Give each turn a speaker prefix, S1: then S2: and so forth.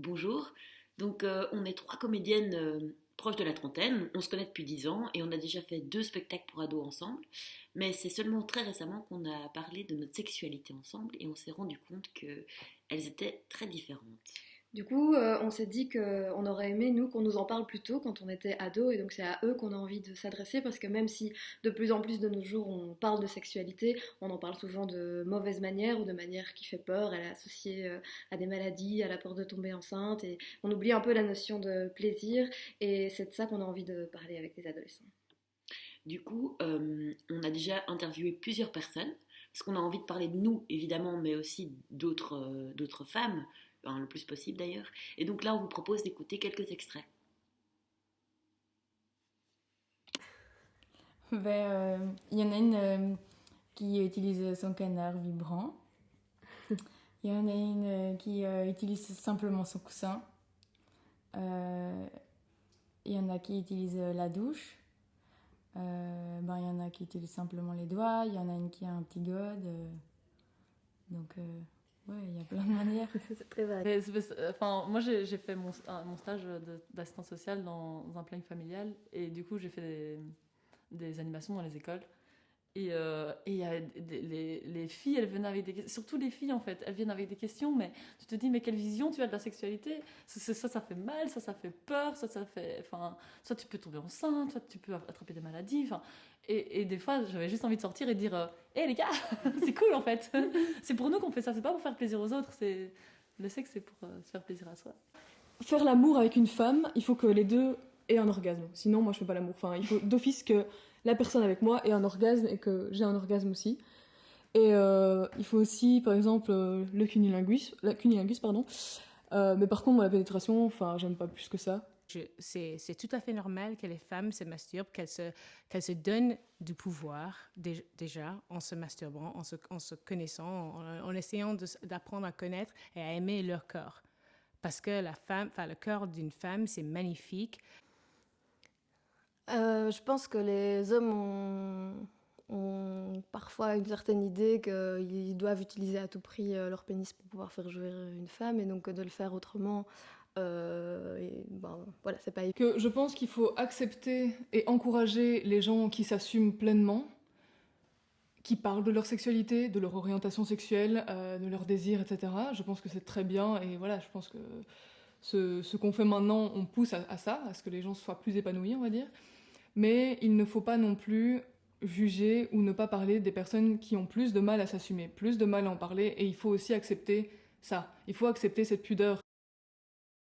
S1: Bonjour. On est trois comédiennes proches de la trentaine. On se connaît depuis 10 ans et on a déjà fait deux spectacles pour ados ensemble. Mais c'est seulement très récemment qu'on a parlé de notre sexualité ensemble et on s'est rendu compte qu'elles étaient très différentes.
S2: Du coup, on s'est dit qu'on aurait aimé, nous, qu'on nous en parle plus tôt quand on était ados, et donc c'est à eux qu'on a envie de s'adresser, parce que même si de plus en plus de nos jours on parle de sexualité, on en parle souvent de mauvaise manière ou de manière qui fait peur, elle est associée à des maladies, à la peur de tomber enceinte, et on oublie un peu la notion de plaisir, et c'est de ça qu'on a envie de parler avec les adolescents.
S1: On a déjà interviewé plusieurs personnes parce qu'on a envie de parler de nous, évidemment, mais aussi d'autres femmes, enfin, le plus possible d'ailleurs. Et donc là, on vous propose d'écouter quelques extraits.
S3: Il y en a une qui utilise son canard vibrant. Il y en a une qui utilise simplement son coussin. Il y en a qui utilisent la douche. Il y en a qui utilisent simplement les doigts. Il y en a une qui a un petit gode. Ouais, il y a plein de manières.
S2: C'est très vague.
S4: Moi, j'ai fait mon stage d'assistante sociale dans un planning familial et du coup, j'ai fait des animations dans les écoles. Et y a les filles, elles venaient avec des questions, surtout les filles en fait, elles viennent avec des questions, mais tu te dis, mais quelle vision tu as de la sexualité? Ça fait mal, ça fait peur, soit tu peux tomber enceinte, soit tu peux attraper des maladies. Et des fois, j'avais juste envie de sortir et de dire, hé les gars, c'est cool en fait, c'est pour nous qu'on fait ça, c'est pas pour faire plaisir aux autres, le sexe c'est pour se faire plaisir à soi.
S5: Faire l'amour avec une femme, il faut que les deux aient un orgasme. Sinon, moi, je fais pas l'amour. Enfin, il faut d'office que la personne avec moi ait un orgasme et que j'ai un orgasme aussi. Et il faut aussi, par exemple, le cunnilingus, pardon. Mais par contre, moi, la pénétration, enfin, j'aime pas plus que ça.
S6: C'est tout à fait normal que les femmes se masturbent, qu'elles se donnent du pouvoir déjà en se masturbant, en se connaissant, en essayant d'apprendre à connaître et à aimer leur corps. Parce que le corps d'une femme, c'est magnifique.
S2: Je pense que les hommes ont parfois une certaine idée qu'ils doivent utiliser à tout prix leur pénis pour pouvoir faire jouir une femme, et donc de le faire autrement, voilà, c'est pas...
S5: Que je pense qu'il faut accepter et encourager les gens qui s'assument pleinement, qui parlent de leur sexualité, de leur orientation sexuelle, de leurs désirs, etc. Je pense que c'est très bien, et voilà, je pense que ce qu'on fait maintenant, on pousse à ça, à ce que les gens soient plus épanouis, on va dire. Mais il ne faut pas non plus juger ou ne pas parler des personnes qui ont plus de mal à s'assumer, plus de mal à en parler, et il faut aussi accepter ça. Il faut accepter cette pudeur.